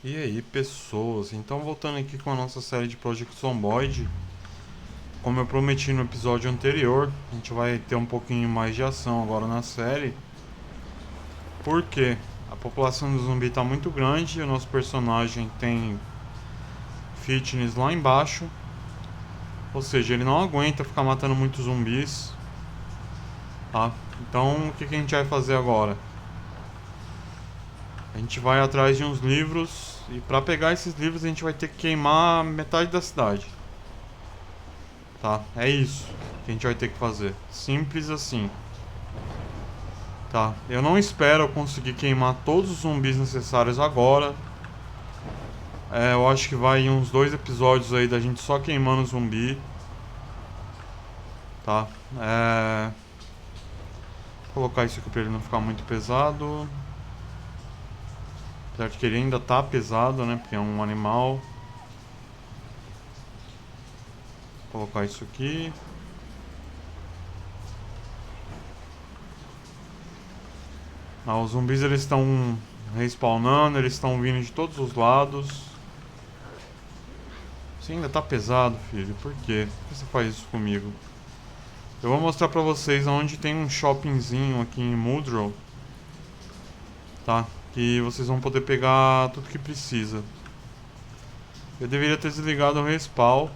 E aí, pessoas, então voltando aqui com a nossa série de Project Zomboid. Como eu prometi no episódio anterior, a gente vai ter um pouquinho mais de ação agora na série. Porque a população do zumbi está muito grande e o nosso personagem tem fitness lá embaixo. Ou seja, ele não aguenta ficar matando muitos zumbis. Tá? Então o que a gente vai fazer agora? A gente vai atrás de uns livros e para pegar esses livros a gente vai ter que queimar metade da cidade. Tá? É isso que a gente vai ter que fazer. Simples assim. Tá? Eu não espero conseguir queimar todos os zumbis necessários agora. Eu acho que vai em uns 2 episódios aí da gente só queimando zumbi. Tá? Vou colocar isso aqui pra ele não ficar muito pesado. Apesar de que ele ainda tá pesado, né? Porque é um animal. Vou colocar isso aqui. Os zumbis eles estão respawnando, eles estão vindo de todos os lados. Você ainda tá pesado, filho. Por quê? Por que você faz isso comigo? Eu vou mostrar pra vocês onde tem um shoppingzinho aqui em Mudrow. Tá? Que vocês vão poder pegar tudo que precisa. Eu deveria ter desligado o respawn.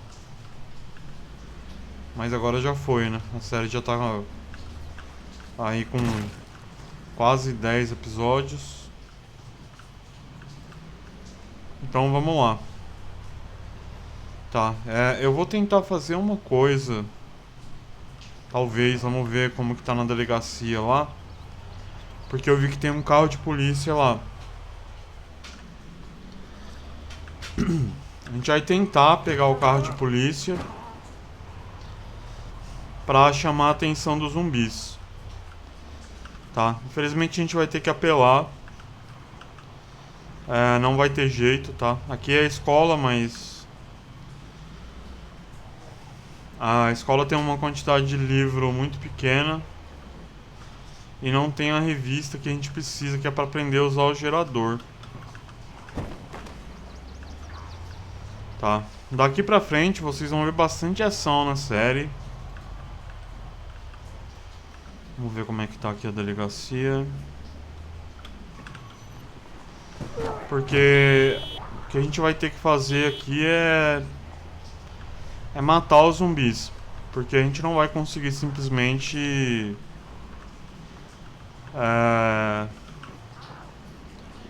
Mas agora já foi, né? A série já tá aí com quase 10 episódios. Então vamos lá. Tá, eu vou tentar fazer uma coisa. Talvez, vamos ver como que tá na delegacia lá. Porque eu vi que tem um carro de polícia lá. A gente vai tentar pegar o carro de polícia pra chamar a atenção dos zumbis. Tá, infelizmente a gente vai ter que apelar. Não vai ter jeito, tá? Aqui é a escola, mas a escola tem uma quantidade de livro muito pequena e não tem a revista que a gente precisa, que é para aprender a usar o gerador. Tá. Daqui pra frente vocês vão ver bastante ação na série. Vamos ver como é que tá aqui a delegacia. Porque o que a gente vai ter que fazer aqui é matar os zumbis. Porque a gente não vai conseguir simplesmente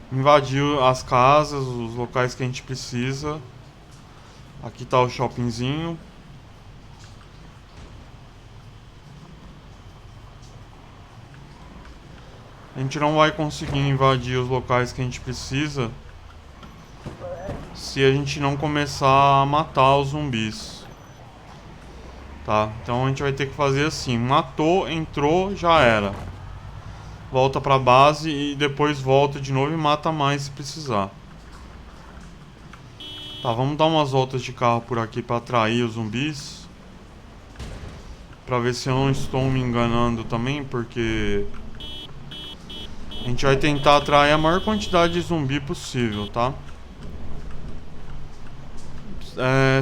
invadir as casas, os locais que a gente precisa. Aqui tá o shoppingzinho. A gente não vai conseguir invadir os locais que a gente precisa se a gente não começar a matar os zumbis. Tá? Então a gente vai ter que fazer assim. Matou, entrou, já era. Volta pra base e depois volta de novo e mata mais se precisar. Tá, vamos dar umas voltas de carro por aqui pra atrair os zumbis. Pra ver se eu não estou me enganando também, porque a gente vai tentar atrair a maior quantidade de zumbi possível, tá?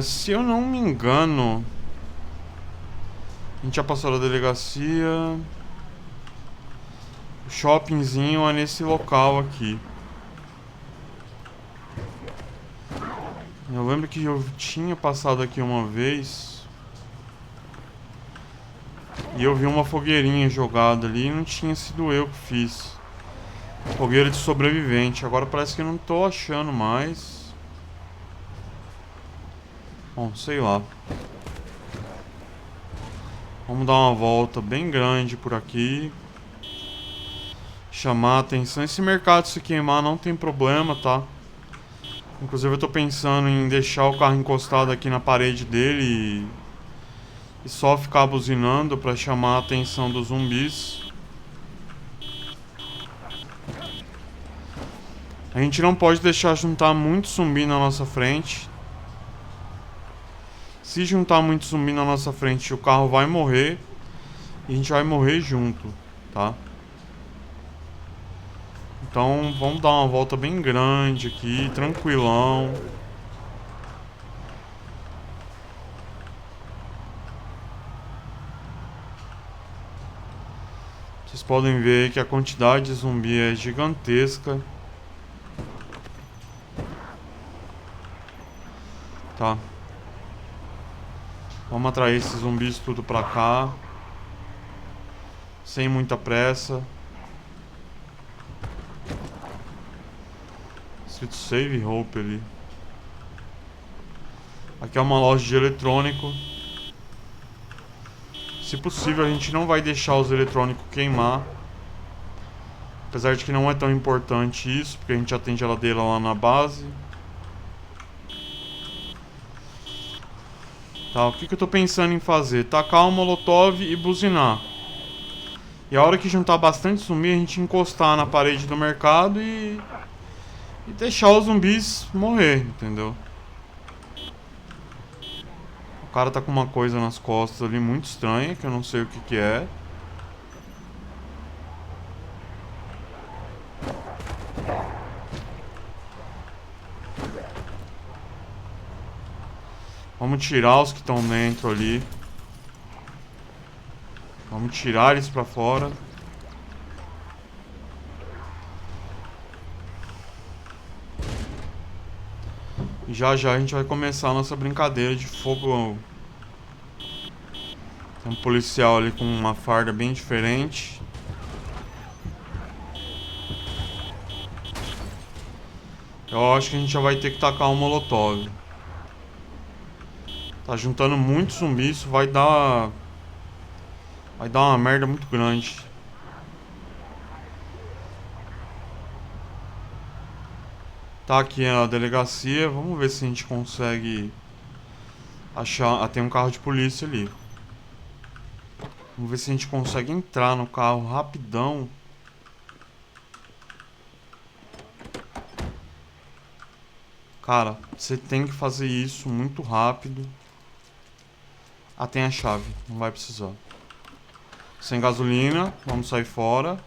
Se eu não me engano, a gente já passou da delegacia. O shoppingzinho é nesse local aqui. Eu lembro que eu tinha passado aqui uma vez e eu vi uma fogueirinha jogada ali e não tinha sido eu que fiz. Fogueira de sobrevivente. Agora parece que eu não tô achando mais. Bom, sei lá. Vamos dar uma volta bem grande por aqui. Chamar a atenção. Esse mercado se queimar não tem problema, tá? Inclusive eu tô pensando em deixar o carro encostado aqui na parede dele e só ficar buzinando pra chamar a atenção dos zumbis. A gente não pode deixar juntar muito zumbi na nossa frente. Se juntar muito zumbi na nossa frente, o carro vai morrer. e a gente vai morrer junto, tá? Então vamos dar uma volta bem grande aqui, tranquilão. Vocês podem ver que a quantidade de zumbi é gigantesca. Tá. Vamos atrair esses zumbis tudo pra cá. Sem muita pressa. Escrito Save Hope ali. Aqui é uma loja de eletrônico. Se possível, a gente não vai deixar os eletrônicos queimar. Apesar de que não é tão importante isso, porque a gente já tem geladeira lá na base. Tá, o que eu tô pensando em fazer? Tacar um molotov e buzinar. E a hora que juntar bastante zumbi, a gente encostar na parede do mercado e deixar os zumbis morrer, entendeu? O cara tá com uma coisa nas costas ali muito estranha, que eu não sei o que é. Vamos tirar os que estão dentro ali. Vamos tirar eles pra fora. E já já a gente vai começar a nossa brincadeira de fogo. Tem um policial ali com uma farda bem diferente. Eu acho que a gente já vai ter que tacar um molotov. Tá juntando muito zumbi, isso vai dar uma merda muito grande. Tá aqui a delegacia, vamos ver se a gente consegue achar. Ah, tem um carro de polícia ali. Vamos ver se a gente consegue entrar no carro rapidão. Cara, você tem que fazer isso muito rápido. Ah, tem a chave, não vai precisar. Sem gasolina, vamos sair fora.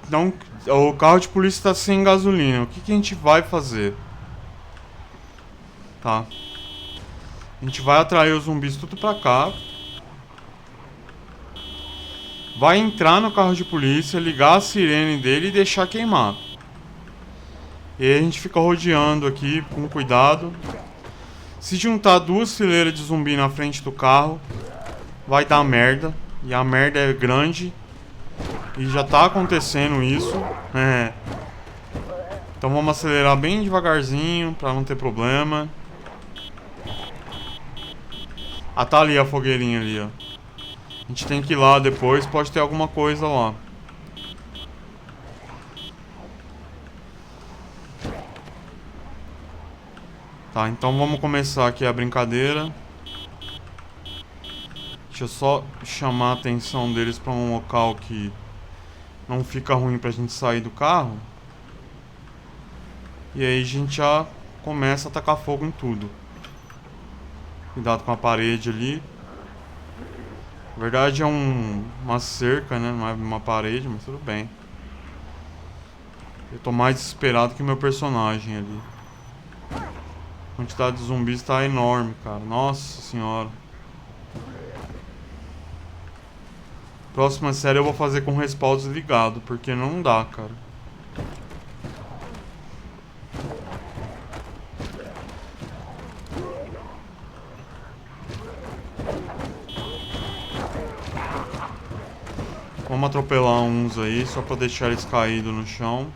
Então, o carro de polícia está sem gasolina. O que a gente vai fazer? Tá. A gente vai atrair os zumbis tudo pra cá. Vai entrar no carro de polícia, ligar a sirene dele e deixar queimar. E aí a gente fica rodeando aqui com cuidado. Se juntar duas fileiras de zumbi na frente do carro, vai dar merda. E a merda é grande. E já tá acontecendo isso. É. Então vamos acelerar bem devagarzinho pra não ter problema. Ah, tá ali a fogueirinha ali, ó. A gente tem que ir lá depois, pode ter alguma coisa lá. Tá, então vamos começar aqui a brincadeira. Deixa eu só chamar a atenção deles pra um local que não fica ruim pra gente sair do carro. E aí a gente já começa a tacar fogo em tudo. Cuidado com a parede ali. Na verdade é uma cerca, né? Não é uma parede, mas tudo bem. Eu tô mais desesperado que meu personagem ali. A quantidade de zumbis tá enorme, cara. Nossa senhora. Próxima série eu vou fazer com o respawn desligado, porque não dá, cara. Vamos atropelar uns aí, só pra deixar eles caídos no chão.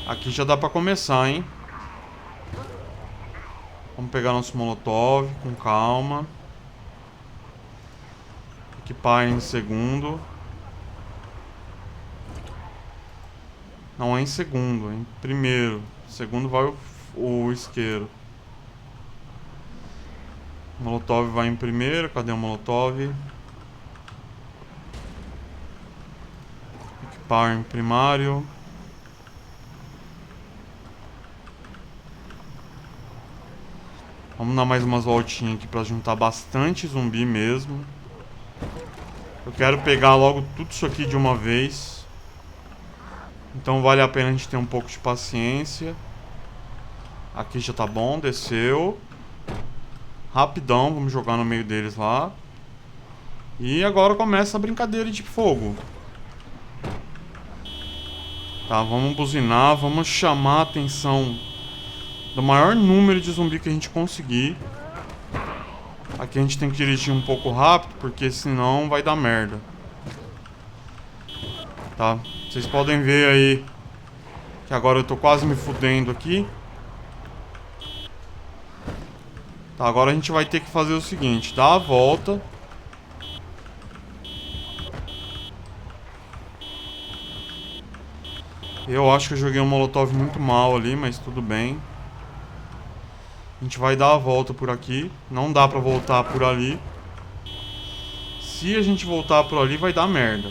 Aqui já dá pra começar, hein? Vamos pegar nosso molotov com calma. Equipar em segundo. Não é em segundo, é em primeiro. Segundo vai o isqueiro. O molotov vai em primeiro. Cadê o molotov? Equipar em primário. Vamos dar mais umas voltinhas aqui pra juntar bastante zumbi mesmo. Eu quero pegar logo tudo isso aqui de uma vez. Então vale a pena a gente ter um pouco de paciência. Aqui já tá bom, desceu. Rapidão, vamos jogar no meio deles lá. E agora começa a brincadeira de fogo. Tá, vamos buzinar, vamos chamar a atenção do maior número de zumbi que a gente conseguir. Aqui a gente tem que dirigir um pouco rápido, porque senão vai dar merda. Tá, vocês podem ver aí que agora eu tô quase me fudendo aqui. Tá, agora a gente vai ter que fazer o seguinte, dar a volta. Eu acho que eu joguei um molotov muito mal ali, mas tudo bem. A gente vai dar a volta por aqui. Não dá pra voltar por ali. Se a gente voltar por ali, vai dar merda.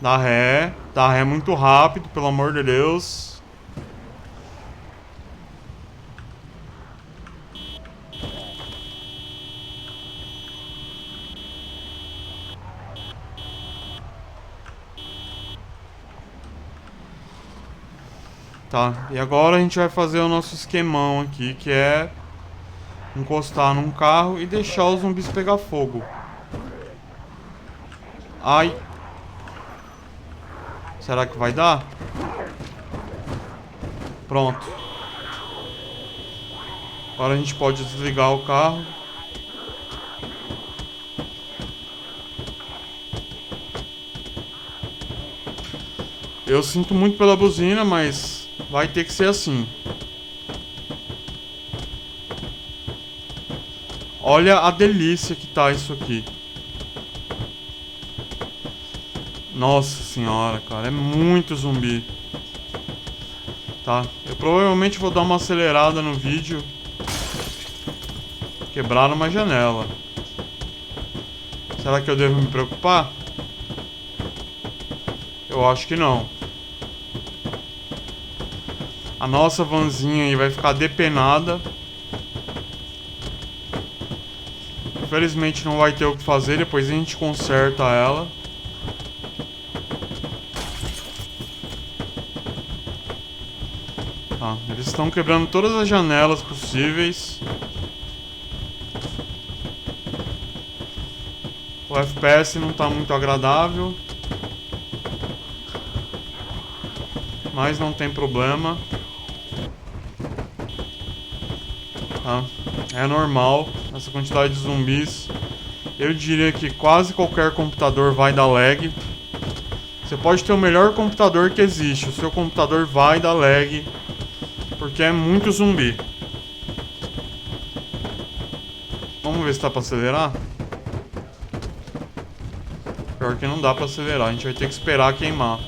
Dá ré muito rápido, pelo amor de Deus. Tá, e agora a gente vai fazer o nosso esquemão aqui, que é encostar num carro e deixar os zumbis pegar fogo. Ai. Será que vai dar? Pronto. Agora a gente pode desligar o carro. Eu sinto muito pela buzina, mas vai ter que ser assim. Olha a delícia que tá isso aqui. Nossa senhora, cara, é muito zumbi. Tá, eu provavelmente vou dar uma acelerada no vídeo. Quebraram uma janela. Será que eu devo me preocupar? Eu acho que não. A nossa vanzinha aí vai ficar depenada. Infelizmente não vai ter o que fazer, depois a gente conserta ela. Tá, eles estão quebrando todas as janelas possíveis. O FPS não tá muito agradável. Mas não tem problema. Tá, é normal essa quantidade de zumbis. Eu diria que quase qualquer computador vai dar lag. Você pode ter o melhor computador que existe, o seu computador vai dar lag, porque é muito zumbi. Vamos ver se dá pra acelerar. Pior que não dá pra acelerar, a gente vai ter que esperar queimar.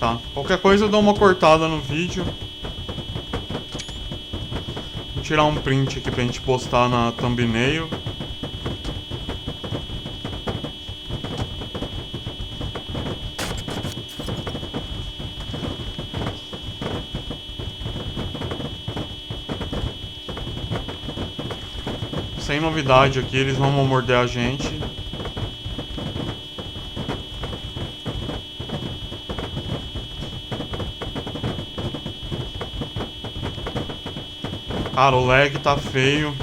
Tá, qualquer coisa eu dou uma cortada no vídeo. Vou tirar um print aqui pra gente postar na thumbnail. Sem novidade aqui, eles não vão morder a gente. Cara, o lag tá feio.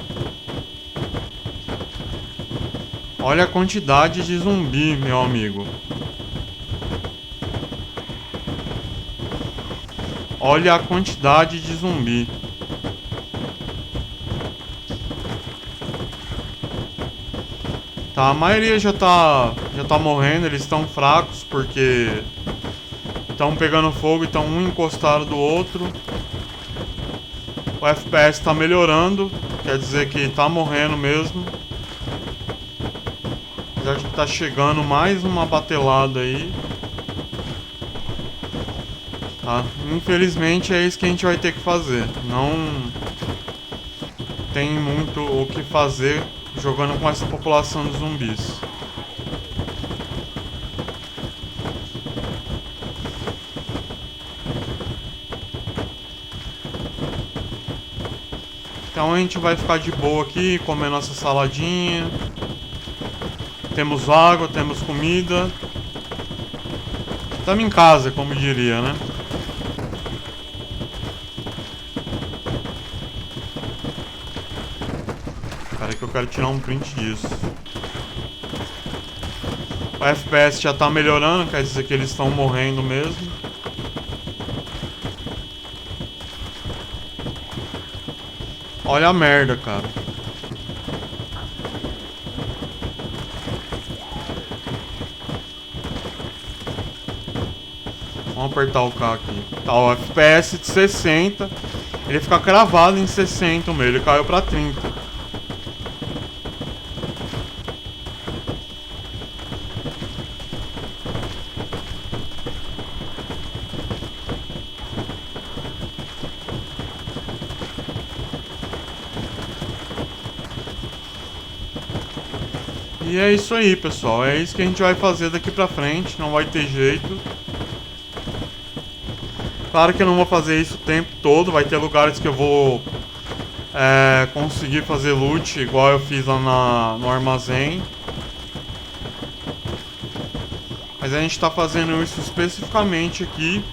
Olha a quantidade de zumbi, meu amigo. Olha a quantidade de zumbi. Tá, a maioria já tá morrendo, eles estão fracos porque estão pegando fogo e estão um encostado do outro. O FPS tá melhorando, quer dizer que tá morrendo mesmo. Apesar de que tá chegando mais uma batelada aí. Tá, infelizmente é isso que a gente vai ter que fazer. tem muito o que fazer jogando com essa população de zumbis. Então a gente vai ficar de boa aqui, comer nossa saladinha. Temos água, temos comida. Estamos em casa, como diria, né? Espera que eu quero tirar um print disso. O FPS já tá melhorando, quer dizer que eles estão morrendo mesmo. Olha a merda, cara. Vamos apertar o K aqui. Tá, o FPS de 60. Ele fica cravado em 60 mesmo. Ele caiu pra 30. E é isso aí, pessoal. É isso que a gente vai fazer daqui pra frente. Não vai ter jeito. Claro que eu não vou fazer isso o tempo todo. Vai ter lugares que eu vou conseguir fazer loot, igual eu fiz lá no armazém. Mas a gente tá fazendo isso especificamente aqui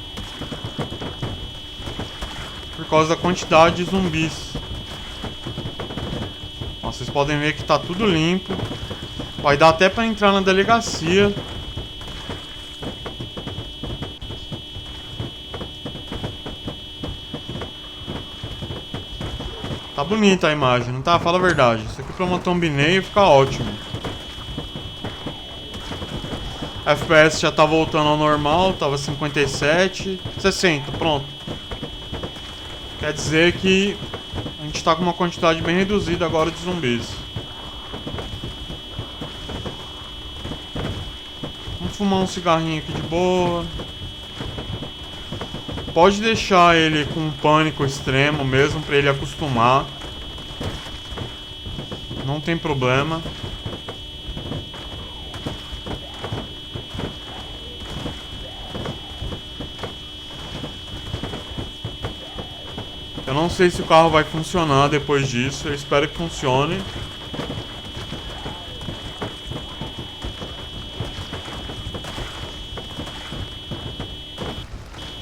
por causa da quantidade de zumbis. Ó, vocês podem ver que tá tudo limpo. Vai dar até pra entrar na delegacia. Tá bonita a imagem, não tá? Fala a verdade. Isso aqui pra uma thumbnail fica ótimo. FPS já tá voltando ao normal, tava 57, 60, pronto. Quer dizer que a gente tá com uma quantidade bem reduzida agora de zumbis. Vamos fumar um cigarrinho aqui de boa. Pode deixar ele com um pânico extremo mesmo, pra ele acostumar. Não tem problema. Eu não sei se o carro vai funcionar depois disso. Eu espero que funcione.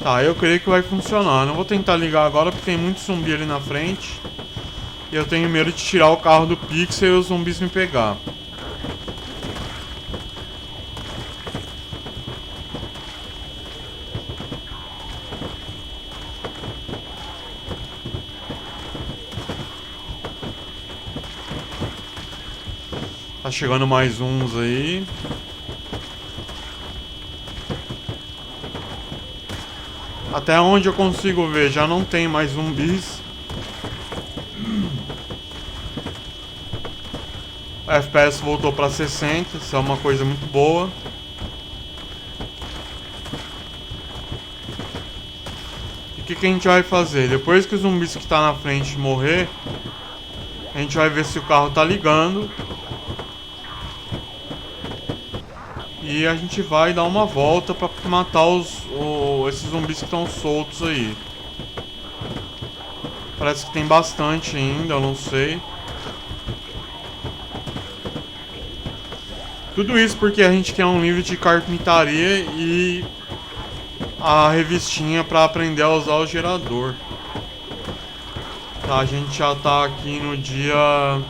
Tá, eu creio que vai funcionar. Não vou tentar ligar agora porque tem muito zumbi ali na frente. E eu tenho medo de tirar o carro do Pixel e os zumbis me pegar. Tá chegando mais uns aí. Até onde eu consigo ver, já não tem mais zumbis. O FPS voltou para 60, isso é uma coisa muito boa. E o que a gente vai fazer? Depois que os zumbis que tá na frente morrer, a gente vai ver se o carro tá ligando. E a gente vai dar uma volta para matar esses zumbis que estão soltos aí. Parece que tem bastante ainda, eu não sei. Tudo isso porque a gente quer um livro de carpintaria e a revistinha para aprender a usar o gerador. Tá, a gente já tá aqui no dia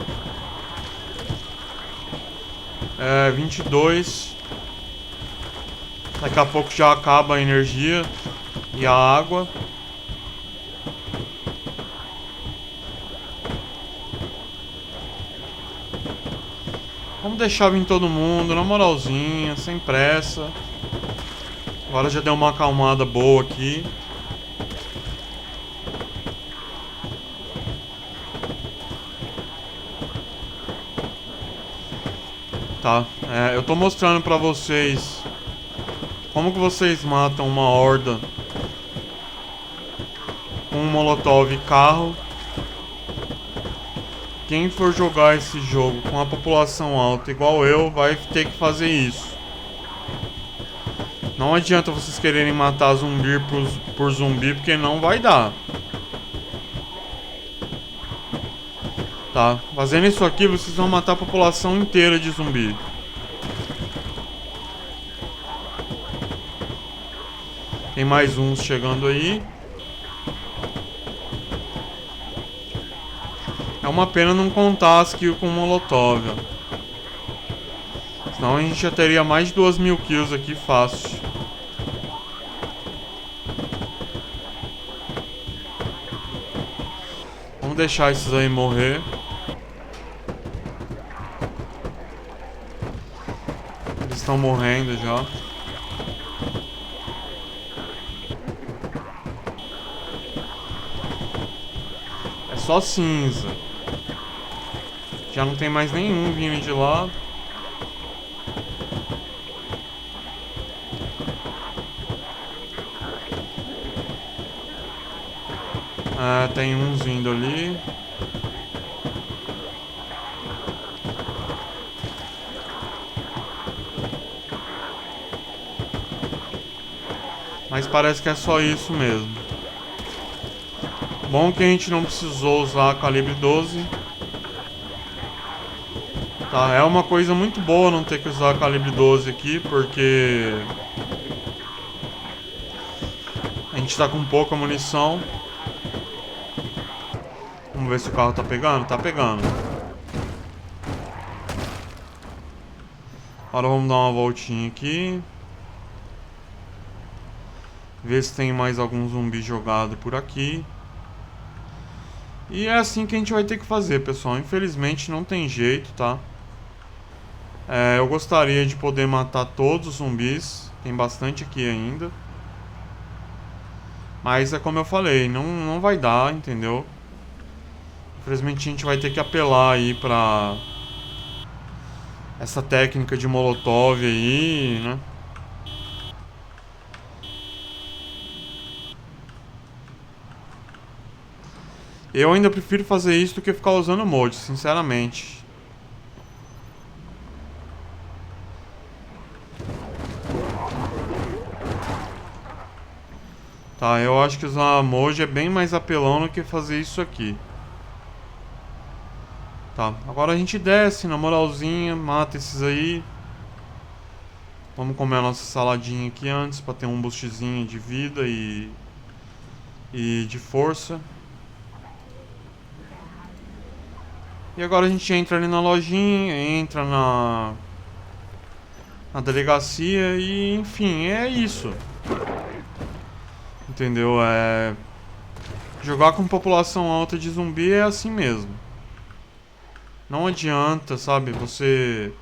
22. Daqui a pouco já acaba a energia e a água. Vamos deixar vir todo mundo, na moralzinha, sem pressa. Agora já deu uma acalmada boa aqui. Tá, eu tô mostrando pra vocês como que vocês matam uma horda com um molotov e carro. quem for jogar esse jogo com a população alta igual eu, vai ter que fazer isso. Não adianta vocês quererem matar zumbi por zumbi, porque não vai dar. Tá, fazendo isso aqui, vocês vão matar a população inteira de zumbi. Tem mais uns chegando aí. É uma pena não contar as kills com molotov. Senão a gente já teria mais de 2.000 kills aqui fácil. Vamos deixar esses aí morrer. Eles estão morrendo já. É só cinza. Já não tem mais nenhum vindo de lá. Ah, tem uns vindo ali. Mas parece que é só isso mesmo. Bom que a gente não precisou usar calibre 12. Tá, é uma coisa muito boa não ter que usar calibre 12 aqui, porque a gente tá com pouca munição. Vamos ver se o carro tá pegando. Tá pegando. Agora vamos dar uma voltinha aqui. Ver se tem mais algum zumbi jogado por aqui. E é assim que a gente vai ter que fazer, pessoal. Infelizmente não tem jeito, tá? Eu gostaria de poder matar todos os zumbis. Tem bastante aqui ainda. Mas é como eu falei, não vai dar, entendeu? Infelizmente a gente vai ter que apelar aí pra essa técnica de molotov aí, né? Eu ainda prefiro fazer isso do que ficar usando mod, sinceramente. Tá, eu acho que usar mod é bem mais apelão do que fazer isso aqui. Tá, agora a gente desce na moralzinha, mata esses aí. Vamos comer a nossa saladinha aqui antes pra ter um boostzinho de vida e de força. E agora a gente entra ali na lojinha, entra na delegacia e enfim, é isso. Entendeu? Jogar com população alta de zumbi é assim mesmo. Não adianta, sabe, você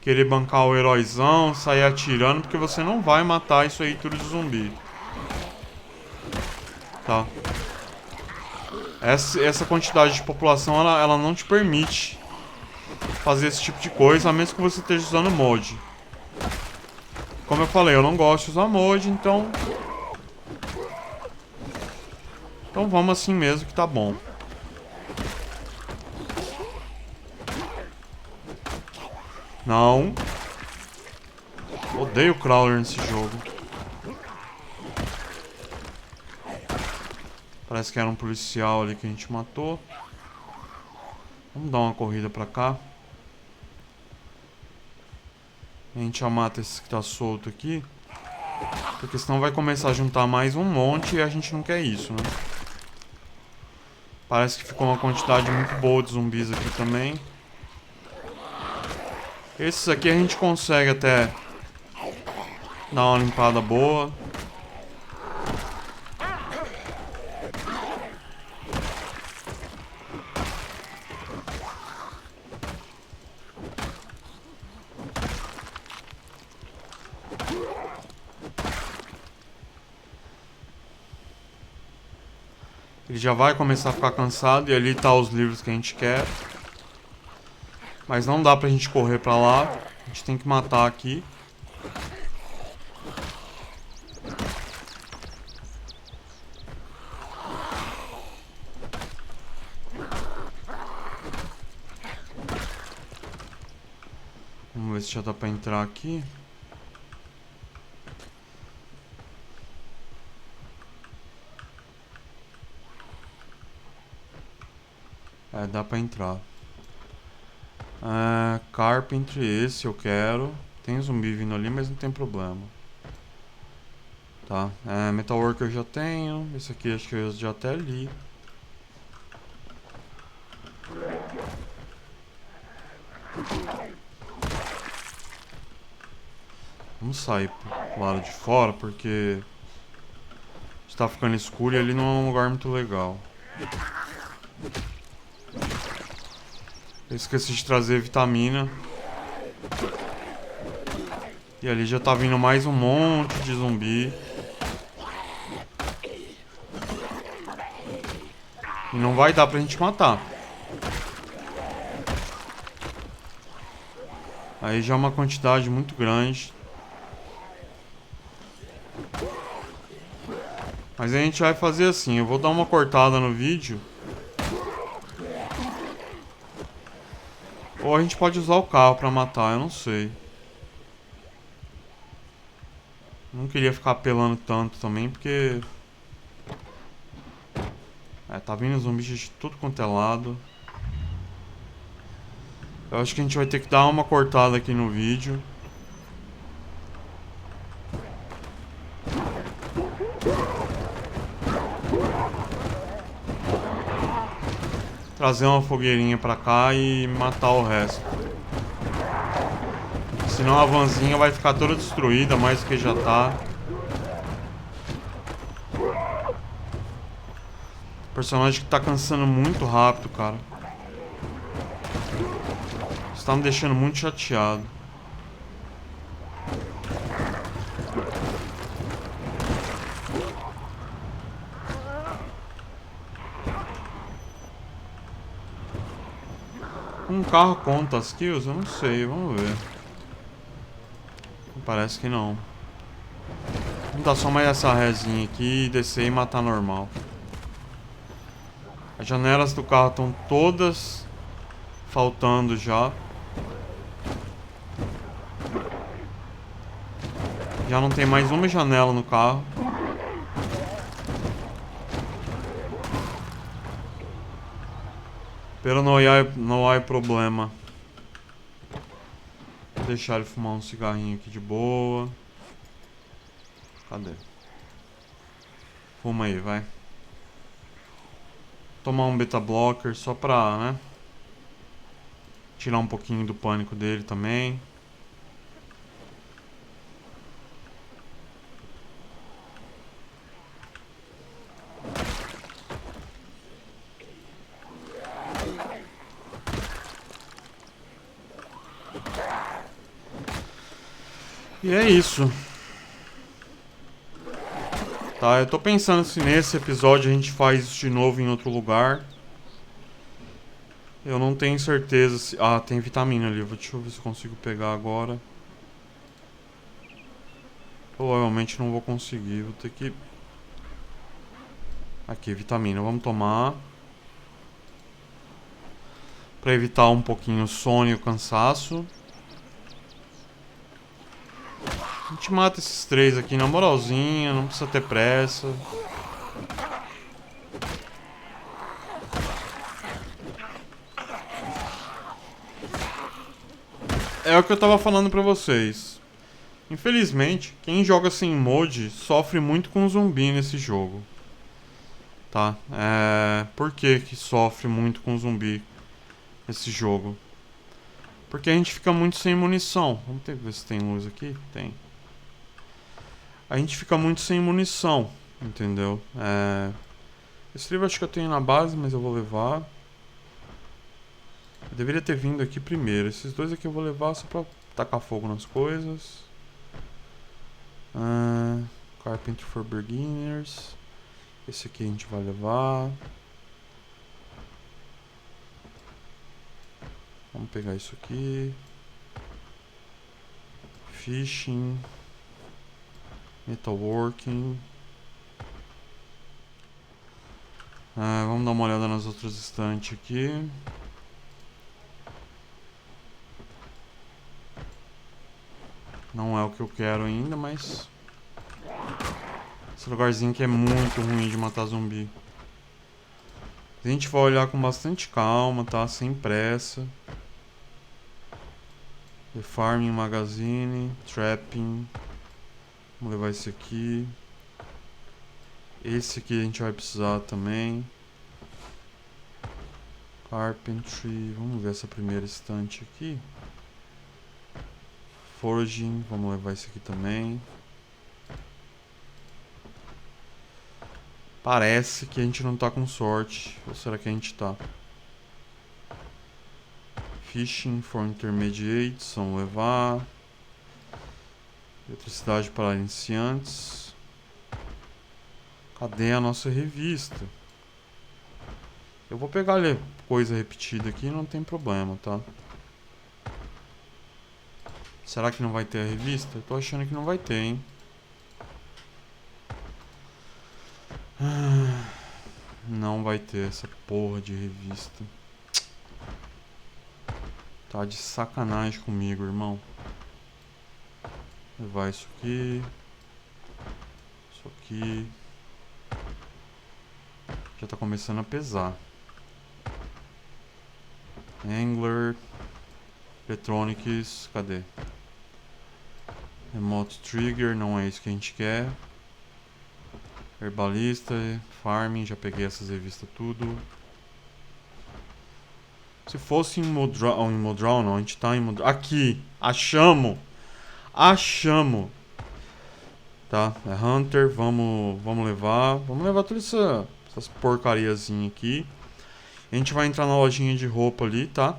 querer bancar o heróizão, sair atirando, porque você não vai matar isso aí tudo de zumbi. Tá. Essa quantidade de população, ela não te permite fazer esse tipo de coisa, a menos que você esteja usando mod. Como eu falei, eu não gosto de usar mod, então vamos assim mesmo que tá bom. Não. Odeio Crawler nesse jogo. Parece que era um policial ali que a gente matou. Vamos dar uma corrida pra cá. A gente já mata esse que tá solto aqui. Porque senão vai começar a juntar mais um monte e a gente não quer isso, né? Parece que ficou uma quantidade muito boa de zumbis aqui também. Esses aqui a gente consegue até dar uma limpada boa. Ele já vai começar a ficar cansado e ali tá os livros que a gente quer. Mas não dá pra gente correr pra lá. A gente tem que matar aqui. ver se já dá pra entrar aqui. É, dá pra entrar. Carpentry, esse eu quero. Tem zumbi vindo ali, mas não tem problema. Tá, Metalwork eu já tenho. Esse aqui acho que eu já até li. Vamos sair pro lado de fora, porque está ficando escuro e ali não é um lugar muito legal. Eu esqueci de trazer vitamina. E ali já tá vindo mais um monte de zumbi. E não vai dar pra gente matar. Aí já é uma quantidade muito grande. Mas a gente vai fazer assim, eu vou dar uma cortada no vídeo. Ou a gente pode usar o carro pra matar, eu não sei. Não queria ficar apelando tanto também, porque... tá vindo zumbi de tudo quanto é lado. Eu acho que a gente vai ter que dar uma cortada aqui no vídeo. Trazer uma fogueirinha pra cá e matar o resto. Senão a vanzinha vai ficar toda destruída, mais do que já tá. Personagem que tá cansando muito rápido, cara. Isso tá me deixando muito chateado. Um carro conta as kills? Eu não sei, vamos ver. Parece que não. Vamos dar só mais essa resinha aqui, descer e matar normal. As janelas do carro estão todas faltando já. Já não tem mais uma janela no carro. Pero não há problema. Vou deixar ele fumar um cigarrinho aqui de boa. Cadê? Fuma aí, vai. Tomar um beta blocker só pra, né? Tirar um pouquinho do pânico dele também. E é isso. Tá, eu tô pensando se nesse episódio a gente faz isso de novo em outro lugar. Eu não tenho certeza se... tem vitamina ali. Deixa eu ver se eu consigo pegar agora. Provavelmente não vou conseguir. Vou ter que... Aqui, vitamina. Vamos tomar. Pra evitar um pouquinho o sono e o cansaço. A gente mata esses três aqui na moralzinha. Não precisa ter pressa. É o que eu tava falando pra vocês. Infelizmente, quem joga sem mod sofre muito com zumbi nesse jogo. Tá? Por que que sofre muito com zumbi nesse jogo? Porque a gente fica muito sem munição. Vamos ver se tem luz aqui? Tem. A gente fica muito sem munição, entendeu? Esse livro acho que eu tenho na base, mas eu vou levar. Eu deveria ter vindo aqui primeiro. Esses dois aqui eu vou levar só pra tacar fogo nas coisas. Carpentry for Beginners. Esse aqui a gente vai levar. Vamos pegar isso aqui. Fishing. Metalworking. Vamos dar uma olhada nas outras estantes aqui. Não é o que eu quero ainda, mas... Esse lugarzinho aqui é muito ruim de matar zumbi. A gente vai olhar com bastante calma, tá? Sem pressa. The Farming Magazine, Trapping. Vamos levar esse aqui. Esse aqui a gente vai precisar também. Carpentry. Vamos ver essa primeira estante aqui. Foraging. Vamos levar esse aqui também. Parece que a gente não tá com sorte. Ou será que a gente tá? Fishing for Intermediates. Vamos levar. Eletricidade para iniciantes. Cadê a nossa revista? Eu vou pegar coisa repetida aqui, não tem problema, tá? Será que não vai ter a revista? Eu tô achando que não vai ter, hein? Não vai ter essa porra de revista. Tá de sacanagem comigo, irmão. Vou levar isso aqui. Isso aqui. Já tá começando a pesar. Angler. Electronics. Cadê? Remote Trigger. Não é isso que a gente quer. Herbalista. Farming. Já peguei essas revistas tudo. Se fosse em Modral não. A gente tá em Modral. Aqui. Achamos. Achamos. Tá? É Hunter. Vamos levar. Vamos levar todas essas porcariazinhas aqui. A gente vai entrar na lojinha de roupa ali, tá?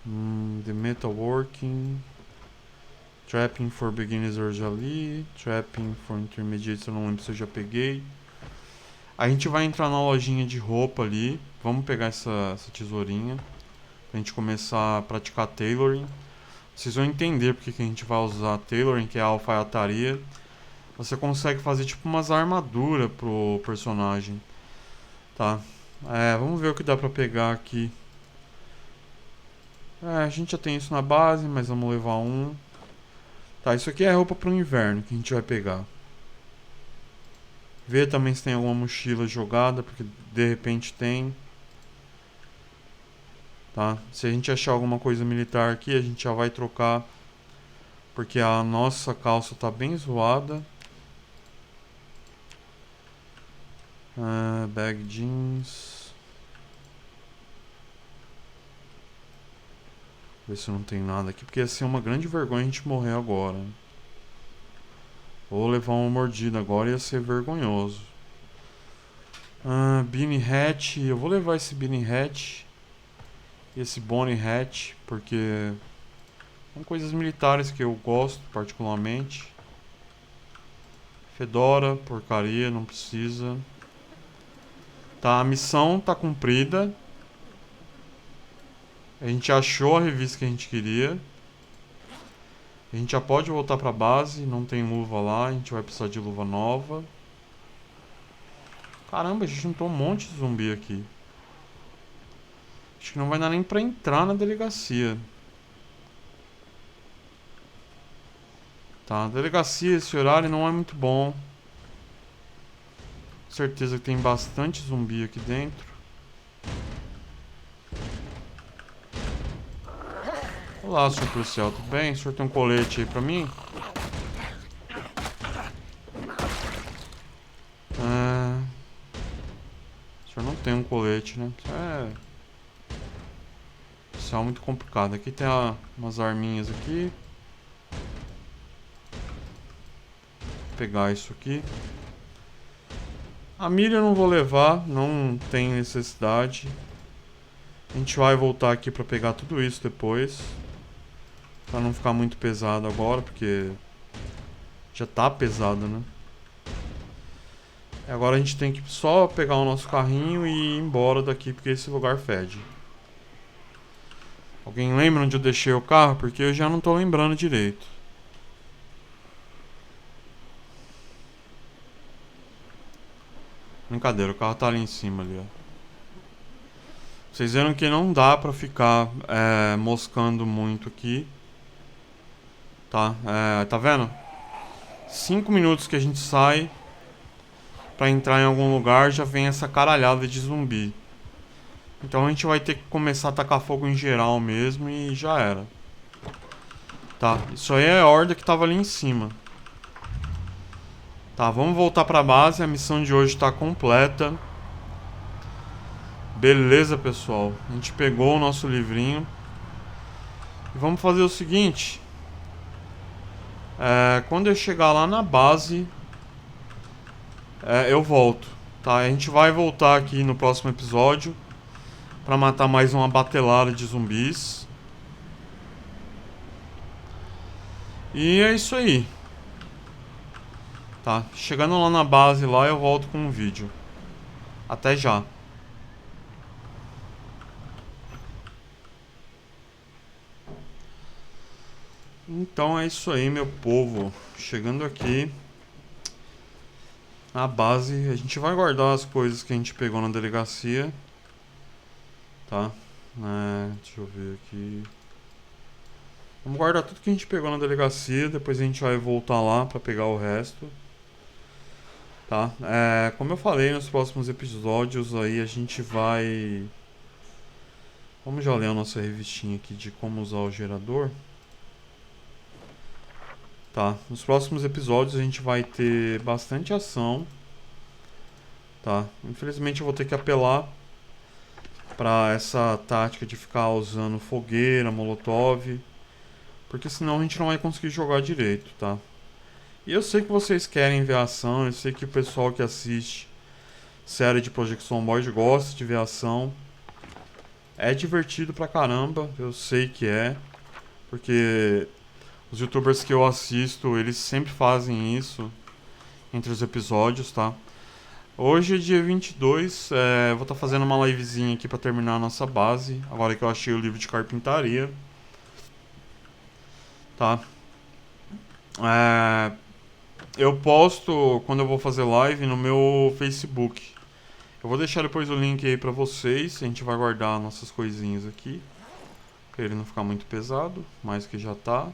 The Metalworking. Trapping for Beginners eu já li. Trapping for Intermediates eu não lembro se eu já peguei. A gente vai entrar na lojinha de roupa ali. Vamos pegar essa tesourinha pra gente começar a praticar tailoring. Vocês vão entender porque que a gente vai usar tailoring, que é a alfaiataria. Você consegue fazer tipo umas armaduras pro personagem. Tá? Vamos ver o que dá pra pegar aqui. A gente já tem isso na base, mas vamos levar um. Tá, isso aqui é roupa pro inverno que a gente vai pegar. Ver também se tem alguma mochila jogada, porque de repente tem. Tá? Se a gente achar alguma coisa militar aqui, a gente já vai trocar. Porque a nossa calça tá bem zoada. Bag jeans. Ver se não tem nada aqui, porque ia ser uma grande vergonha a gente morrer agora. Ou levar uma mordida agora ia ser vergonhoso. Beanie Hat. Eu vou levar esse Beanie Hat. E esse Bonnie Hat, porque são coisas militares que eu gosto particularmente. Fedora, porcaria, não precisa. Tá, a missão tá cumprida. A gente achou a revista que a gente queria. A gente já pode voltar pra base. Não tem luva lá. A gente vai precisar de luva nova. Caramba, a gente juntou um monte de zumbi aqui. Acho que não vai dar nem pra entrar na delegacia. Tá, delegacia, esse horário não é muito bom. Certeza que tem bastante zumbi aqui dentro. Olá, senhor policial, tudo bem? O senhor tem um colete aí pra mim? O senhor não tem um colete, né? Isso é muito complicado. Aqui tem umas arminhas aqui. Vou pegar isso aqui. A mira eu não vou levar, não tem necessidade. A gente vai voltar aqui pra pegar tudo isso depois. Pra não ficar muito pesado agora, porque já tá pesado, né? Agora a gente tem que só pegar o nosso carrinho e ir embora daqui, porque esse lugar fede. Alguém lembra onde eu deixei o carro? Porque eu já não tô lembrando direito. Brincadeira, o carro tá ali em cima ali, ó. Vocês viram que não dá pra ficar moscando muito aqui. Tá, tá vendo? 5 minutos que a gente sai pra entrar em algum lugar, já vem essa caralhada de zumbi. Então a gente vai ter que começar a tacar fogo em geral mesmo e já era. Tá, isso aí é a horda que tava ali em cima. Tá, vamos voltar pra base, a missão de hoje tá completa. Beleza, pessoal. A gente pegou o nosso livrinho. E vamos fazer o seguinte. Quando eu chegar lá na base, eu volto. Tá, a gente vai voltar aqui no próximo episódio pra matar mais uma batelada de zumbis. E é isso aí. Tá, chegando lá na base lá, eu volto com um vídeo. Até já. Então é isso aí, meu povo. Chegando aqui na base, a gente vai guardar as coisas que a gente pegou na delegacia. Tá? Deixa eu ver aqui. Vamos guardar tudo que a gente pegou na delegacia. Depois a gente vai voltar lá pra pegar o resto. Tá? Como eu falei nos próximos episódios aí, a gente vai... Vamos já ler a nossa revistinha aqui de como usar o gerador. Tá, nos próximos episódios a gente vai ter bastante ação. Tá, infelizmente eu vou ter que apelar pra essa tática de ficar usando fogueira, molotov, porque senão a gente não vai conseguir jogar direito, tá? E eu sei que vocês querem ver ação, eu sei que o pessoal que assiste série de Project Zomboid gosta de ver ação. É divertido pra caramba, eu sei que é, porque os youtubers que eu assisto, eles sempre fazem isso entre os episódios, tá? Hoje é dia 22, vou estar fazendo uma livezinha aqui pra terminar a nossa base, agora que eu achei o livro de carpintaria. Tá? Eu posto quando eu vou fazer live no meu Facebook. Eu vou deixar depois o link aí pra vocês, a gente vai guardar nossas coisinhas aqui, pra ele não ficar muito pesado, mais que já tá.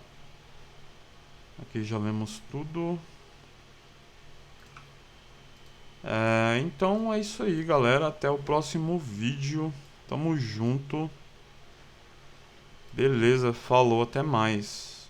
Aqui já lemos tudo. Então é isso aí, galera. Até o próximo vídeo. Tamo junto. Beleza, falou, até mais.